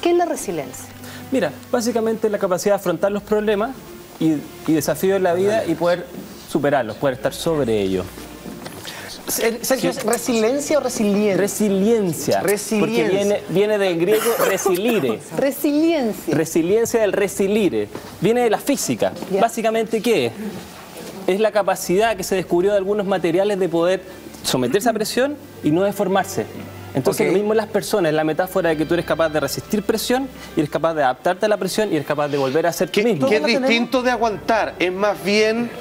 ¿Qué es la resiliencia? Mira, básicamente la capacidad de afrontar los problemas y desafíos en la vida y poder superarlos, poder estar sobre ellos. Sergio, ¿es resiliencia o resiliencia? Resiliencia. Porque viene del griego resilire. Resiliencia. Resiliencia del resilire. Viene de la física. Ya. Básicamente, ¿qué es? Es la capacidad que se descubrió de algunos materiales de poder someterse a presión y no deformarse. Entonces, lo mismo en las personas, la metáfora de que tú eres capaz de resistir presión y eres capaz de adaptarte a la presión y eres capaz de volver a ser tú mismo. Que es distinto de aguantar, es más bien...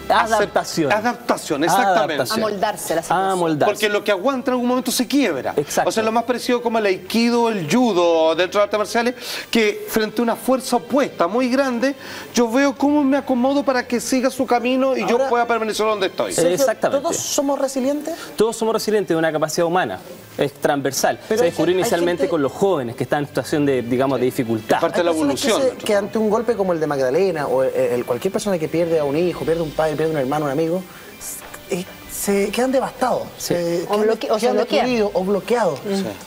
Adaptación. Adaptación, exactamente. Adaptación. Amoldarse a la situación. Amoldarse. Porque lo que aguanta en algún momento se quiebra. Exacto. O sea, lo más parecido como el aikido, el judo dentro de artes marciales, que frente a una fuerza opuesta muy grande, yo veo cómo me acomodo para que siga su camino y yo pueda permanecer donde estoy. Sergio, Exactamente. ¿todos somos resilientes? Todos somos resilientes de una capacidad humana, es transversal. Pero se descubrió hay inicialmente gente... con los jóvenes que están en situación de, digamos, de dificultad. Parte de la Hay personas evolución. que ante un golpe como el de Magdalena o cualquier persona que pierde a un hijo, pierde un padre, pierde un hermano, un amigo, se quedan devastados, quedan destruidos o bloqueados.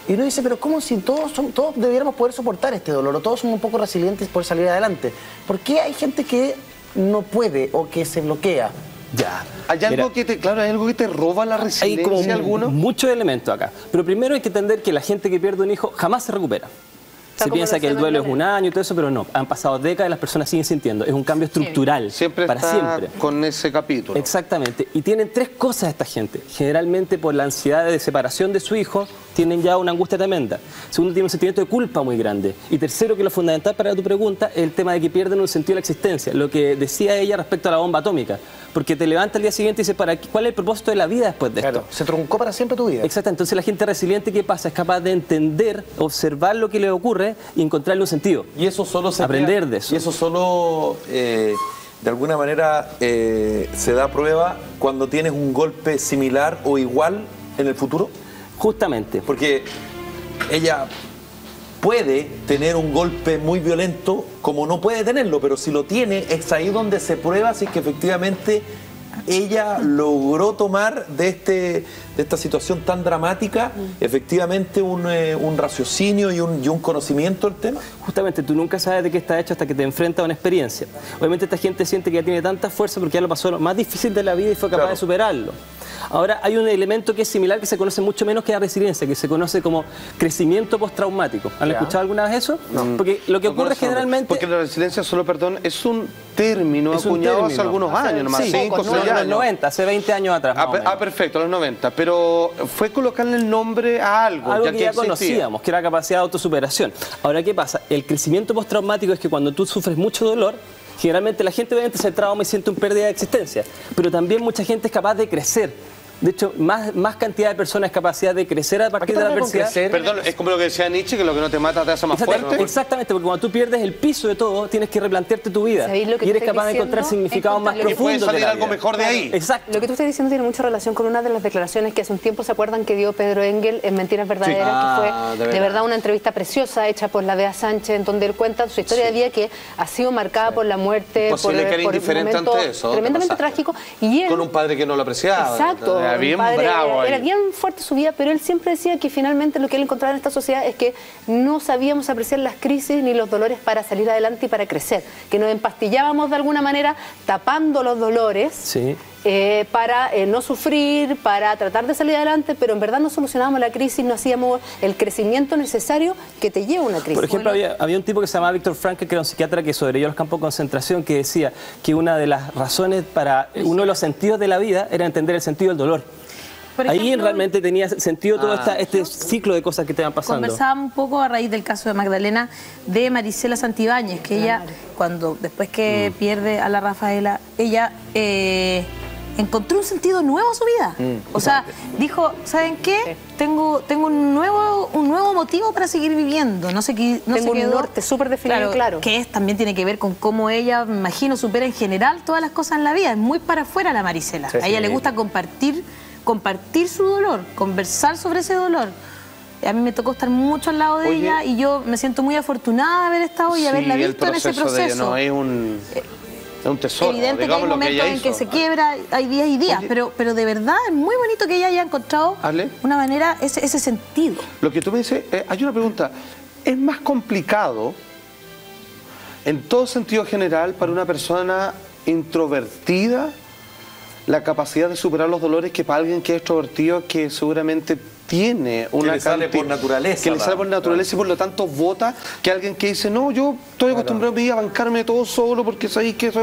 Y uno dice, pero ¿cómo si todos debiéramos poder soportar este dolor o todos somos un poco resilientes por salir adelante? ¿Por qué hay gente que no puede o que se bloquea? Ya. ¿Hay algo que te, claro, hay algo que te roba la resiliencia? Hay como alguno? muchos elementos acá. Pero primero hay que entender que la gente que pierde un hijo jamás se recupera. Se piensa que el duelo es un año y todo eso, pero no. Han pasado décadas y las personas siguen sintiendo. Es un cambio estructural. Siempre para está siempre. Con ese capítulo. Exactamente. Y tienen tres cosas esta gente. Generalmente por la ansiedad de separación de su hijo, tienen ya una angustia tremenda. Segundo, tienen un sentimiento de culpa muy grande. Y tercero, que lo fundamental para tu pregunta, es el tema de que pierden un sentido de la existencia. Lo que decía ella respecto a la bomba atómica. Porque te levantas al día siguiente y dices, ¿cuál es el propósito de la vida después de esto? Se truncó para siempre tu vida. Exacto. Entonces la gente resiliente, ¿qué pasa? Es capaz de entender, observar lo que le ocurre y encontrarle un sentido. Y eso solo se aprender crea, de eso. Y eso solo, de alguna manera, se da prueba cuando tienes un golpe similar o igual en el futuro. Justamente. Porque ella puede tener un golpe muy violento como no puede tenerlo, pero si lo tiene, es ahí donde se prueba si es que efectivamente ella logró tomar de esta situación tan dramática efectivamente un raciocinio y un conocimiento del tema. Justamente, tú nunca sabes de qué está hecho hasta que te enfrentas a una experiencia. Obviamente esta gente siente que ya tiene tanta fuerza porque ya lo pasó lo más difícil de la vida y fue capaz de superarlo. Ahora, hay un elemento que es similar, que se conoce mucho menos que la resiliencia, que se conoce como crecimiento postraumático. ¿Han escuchado alguna vez eso? No. Porque lo que ocurre generalmente... Porque la resiliencia, solo perdón, es un término acuñado hace algunos años, nomás, sí, 5 o 6 años. En los 90, hace 20 años atrás. Perfecto, los 90. Pero fue colocarle el nombre a algo que ya conocíamos, que era la capacidad de autosuperación. Ahora, ¿qué pasa? El crecimiento postraumático es que cuando tú sufres mucho dolor, generalmente la gente obviamente se trauma y siente una pérdida de existencia, pero también mucha gente es capaz de crecer. De hecho, más cantidad de personas es capacidad de crecer a partir de la adversidad. Perdón, es como lo que decía Nietzsche, que lo que no te mata te hace más fuerte. Exactamente, porque cuando tú pierdes el piso de todo, tienes que replantearte tu vida. Y eres capaz de encontrar significados más profundos. Y puede salir algo mejor de ahí. Exacto. Lo que tú estás diciendo tiene mucha relación con una de las declaraciones que hace un tiempo se acuerdan que dio Pedro Engel en Mentiras Verdaderas, que fue de verdad una entrevista preciosa hecha por la Bea Sánchez, en donde él cuenta su historia de vida que ha sido marcada por la muerte, por que era indiferente un momento ante eso, tremendamente trágico. Y él, con un padre que no lo apreciaba. Exacto. Era bien bravo. Era bien fuerte su vida, pero él siempre decía que finalmente lo que él encontraba en esta sociedad es que no sabíamos apreciar las crisis ni los dolores para salir adelante y para crecer, que nos empastillábamos de alguna manera tapando los dolores para no sufrir, para tratar de salir adelante, pero en verdad no solucionábamos la crisis, no hacíamos el crecimiento necesario que te lleva a una crisis. Por ejemplo, había un tipo que se llamaba Viktor Frankl, que era un psiquiatra que sobrevivió a los campos de concentración, que decía que una de las razones para uno de los sentidos de la vida era entender el sentido del dolor. Ahí realmente tenía sentido todo este ciclo de cosas que te van pasando. Conversábamos un poco a raíz del caso de Magdalena, de Marisela Santibáñez, que ella, después que pierde a la Rafaela, ella encontró un sentido nuevo a su vida. O sea, dijo, ¿saben qué? Tengo un nuevo motivo para seguir viviendo. Tengo un norte súper definido, claro. Que también tiene que ver con cómo ella, me imagino, supera en general todas las cosas en la vida. Es muy para afuera la Marisela. A ella le gusta compartir su dolor, conversar sobre ese dolor. A mí me tocó estar mucho al lado de ella y yo me siento muy afortunada de haber estado y haberla visto en ese proceso. Es un tesoro. Evidente que hay momentos en que se quiebra, hay días y días, pero de verdad es muy bonito que ella haya encontrado una manera, ese sentido. Lo que tú me dices, hay una pregunta. es más complicado en todo sentido general para una persona introvertida la capacidad de superar los dolores que para alguien que es extrovertido, que seguramente tiene una que le sale por naturaleza. Que le sale por naturaleza, y por lo tanto vota, que alguien que dice, no, yo estoy acostumbrado a bancarme todo solo porque sabéis que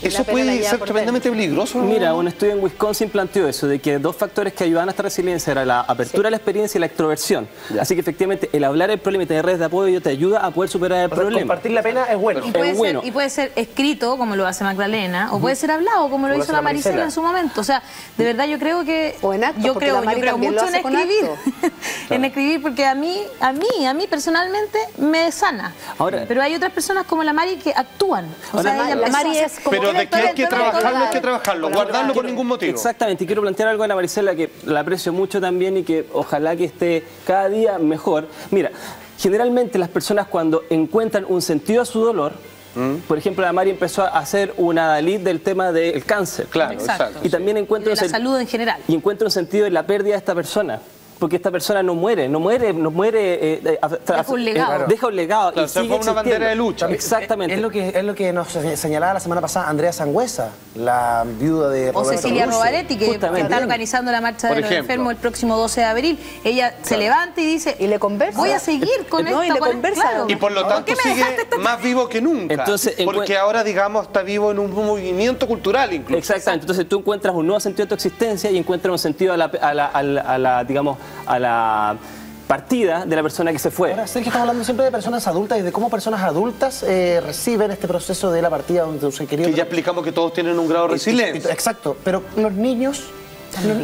eso puede ser tremendamente peligroso, ¿no? Mira, un estudio en Wisconsin planteó eso, de que 2 factores que ayudaban a esta resiliencia era la apertura a la experiencia y la extroversión. Así que efectivamente el hablar el problema y tener redes de apoyo te ayuda a poder superar el problema. Compartir la pena es bueno. Y puede ser escrito, como lo hace Magdalena, o puede ser hablado, como lo hizo la Marisela en su momento. O sea, de verdad yo creo que... O en acto, yo creo mucho en escribir. En escribir, porque a mí personalmente me sana. Ahora, pero hay otras personas como la Mari que actúan. O sea, la Mari es como... Pero de que hay que trabajarlo, guardarlo por ningún motivo. Exactamente, y quiero plantear algo a la Marisela que la aprecio mucho también y que ojalá que esté cada día mejor. Mira, generalmente las personas cuando encuentran un sentido a su dolor, por ejemplo, la Mari empezó a hacer una Dalit del tema del cáncer. Claro, exacto. Y también encuentra de la salud en general. Y encuentra un sentido en la pérdida de esta persona. Porque esta persona no muere. Deja un legado. Deja un legado. Claro, y sigue una bandera de lucha. Exactamente. Es lo que nos señalaba la semana pasada Andrea Sangüesa, la viuda de Roberto O Cecilia Russo. Rovaretti, que está organizando la marcha de los enfermos el próximo 12 de abril. Ella se levanta y dice, y le conversa. Voy a seguir con esto. Y le conversa. Claro. Y por lo tanto sigue más vivo que nunca. Entonces, porque ahora, digamos, está vivo en un movimiento cultural incluso. Exactamente. Entonces tú encuentras un nuevo sentido de tu existencia y encuentras un sentido a la partida de la persona que se fue. Ahora, Sergio, estamos hablando siempre de personas adultas y de cómo personas adultas reciben este proceso de la partida de un ser querido. Que ya explicamos que todos tienen un grado de resiliencia. Exacto, pero los niños...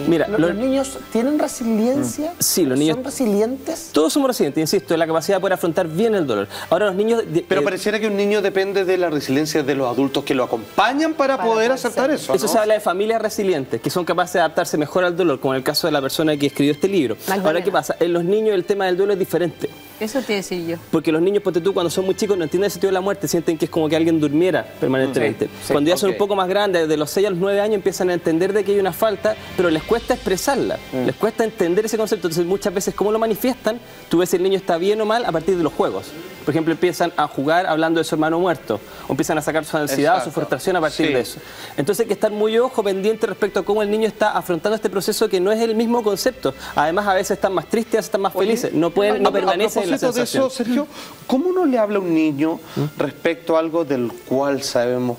Mira, ¿Los niños tienen resiliencia? Sí, los niños... ¿Son resilientes? Todos somos resilientes, insisto, en la capacidad de poder afrontar bien el dolor. Ahora los niños... Pero pareciera que un niño depende de la resiliencia de los adultos que lo acompañan para poder aceptar eso, ¿no? Eso se habla de familias resilientes, que son capaces de adaptarse mejor al dolor, como en el caso de la persona que escribió este libro. Ahora, ¿qué pasa? En los niños el tema del duelo es diferente. Eso te decía yo. Porque los niños, ponte tú, cuando son muy chicos no entienden el sentido de la muerte, sienten que es como que alguien durmiera permanentemente. Cuando ya son un poco más grandes, desde los 6 a los 9 años, empiezan a entender de que hay una falta, pero les cuesta expresarla, les cuesta entender ese concepto. Entonces muchas veces, ¿cómo lo manifiestan? Tú ves si el niño está bien o mal a partir de los juegos. Por ejemplo, empiezan a jugar hablando de su hermano muerto, o empiezan a sacar su ansiedad o su frustración a partir de eso. Entonces hay que estar muy ojo pendiente respecto a cómo el niño está afrontando este proceso, que no es el mismo concepto. Además, a veces están más tristes, a veces están más felices. No permanecen en la sensación. Sergio, ¿cómo uno le habla a un niño respecto a algo del cual sabemos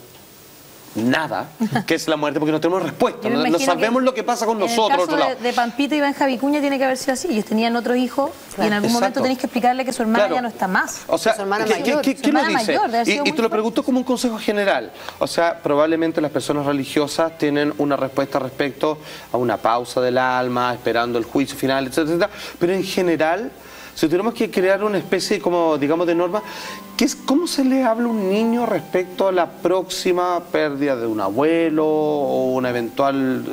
nada, que es la muerte, porque no tenemos respuesta, no sabemos lo que pasa con nosotros? En el caso de Pampito y Benja Vicuña tiene que haber sido así. Ellos tenían otro hijo y en algún momento tenéis que explicarle que su hermana ya no está más. O sea, su hermana mayor. ¿qué lo dice? Y te lo pregunto como un consejo general. O sea, probablemente las personas religiosas tienen una respuesta respecto a una pausa del alma, esperando el juicio final, etcétera, etcétera. Pero en general, si tuviéramos que crear una especie como, digamos, de norma, ¿cómo se le habla a un niño respecto a la próxima pérdida de un abuelo o un eventual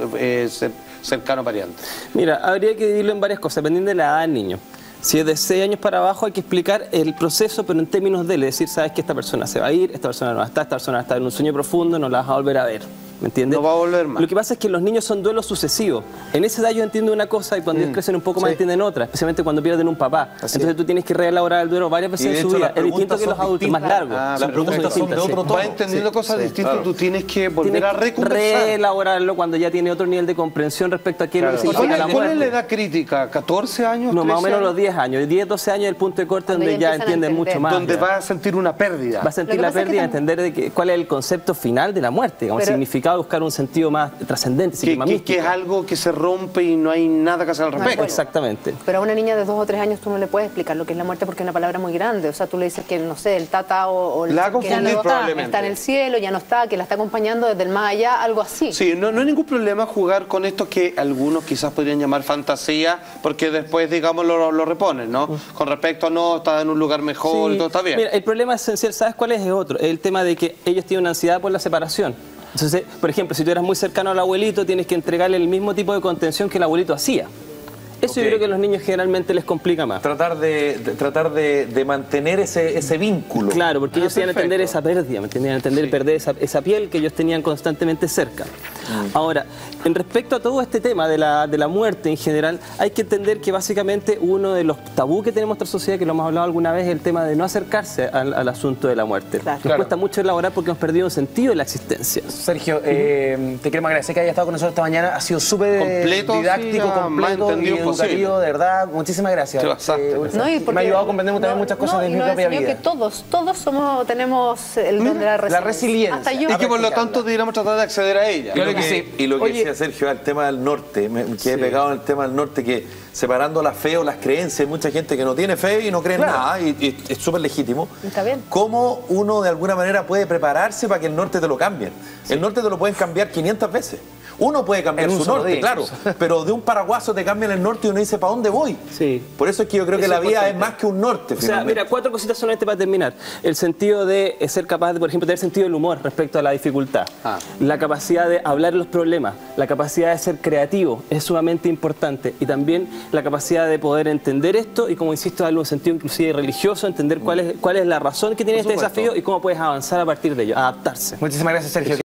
cercano pariente? Mira, habría que dividirlo en varias cosas, dependiendo de la edad del niño. Si es de 6 años para abajo, hay que explicar el proceso, pero en términos de él. Es decir, sabes que esta persona se va a ir, esta persona no va a estar, esta persona va a estar en un sueño profundo, no la vas a volver a ver. ¿Me entiendes? No va a volver más. Lo que pasa es que los niños son duelos sucesivos. En esa edad ellos entienden una cosa y cuando ellos crecen un poco más entienden otra, especialmente cuando pierden un papá. Entonces tú tienes que reelaborar el duelo varias veces en su vida. Es distinto que los adultos, más largo. Las preguntas son de otro tono. Va entendiendo cosas distintas, tú tienes que volver a reconversar. Reelaborarlo cuando ya tiene otro nivel de comprensión respecto a qué es lo que significa la muerte. ¿Cuál es la edad crítica? ¿14 años? No, más o menos los 10 años. 10, 12 años es el punto de corte donde ya entienden mucho más. Donde va a sentir una pérdida. Va a sentir la pérdida, entender de cuál es el concepto final de la muerte, como el significado, buscar un sentido más trascendente, que es algo que se rompe y no hay nada que hacer al respecto. Exactamente. Pero a una niña de 2 o 3 años tú no le puedes explicar lo que es la muerte porque es una palabra muy grande. O sea, tú le dices que, no sé, el tata o la que ya no está en el cielo, ya no está, que la está acompañando desde el más allá, algo así. Sí, no hay ningún problema jugar con esto que algunos quizás podrían llamar fantasía, porque después, digamos, lo reponen, ¿no? Con respecto a no, está en un lugar mejor y todo está bien. Mira, el problema esencial, ¿sabes cuál es? Es otro. El tema de que ellos tienen una ansiedad por la separación. Entonces, por ejemplo, si tú eras muy cercano al abuelito, tienes que entregarle el mismo tipo de contención que el abuelito hacía. Eso yo creo que a los niños generalmente les complica más. Tratar de mantener ese vínculo. Claro, porque ellos iban a entender esa pérdida, ¿me entienden? Entender perder esa piel que ellos tenían constantemente cerca. Ahora, en respecto a todo este tema de la muerte en general, hay que entender que básicamente uno de los tabú que tenemos en nuestra sociedad, que lo hemos hablado alguna vez, es el tema de no acercarse al asunto de la muerte. Nos cuesta mucho elaborar porque hemos perdido un sentido de la existencia. Sergio, te queremos agradecer que hayas estado con nosotros esta mañana. Ha sido súper didáctico, completo y educativo, de verdad. Muchísimas gracias. Me ha ayudado a comprender también muchas cosas de mi propia vida. Que todos tenemos el don de la resiliencia. Hasta yo. Y que por lo tanto deberíamos tratar de acceder a ella. Claro que sí. Y lo que decía Sergio, el tema del norte, me quedé pegado en el tema del norte, que separando la fe o las creencias, hay mucha gente que no tiene fe y no cree en nada, y es súper legítimo. Está bien. ¿Cómo uno de alguna manera puede prepararse para que el norte te lo cambien? El norte te lo pueden cambiar 500 veces. Uno puede cambiar su norte, claro, pero de un paraguaso te cambian el norte y uno dice, ¿para dónde voy? Sí. Por eso es que yo creo que la vida es más que un norte. O sea, mira, 4 cositas solamente para terminar. El sentido de ser capaz de, por ejemplo, tener sentido del humor respecto a la dificultad. La capacidad de hablar los problemas, la capacidad de ser creativo es sumamente importante. Y también la capacidad de poder entender esto y, como insisto, darle un sentido inclusive religioso, entender cuál es la razón que tiene este desafío y cómo puedes avanzar a partir de ello, adaptarse. Muchísimas gracias, Sergio.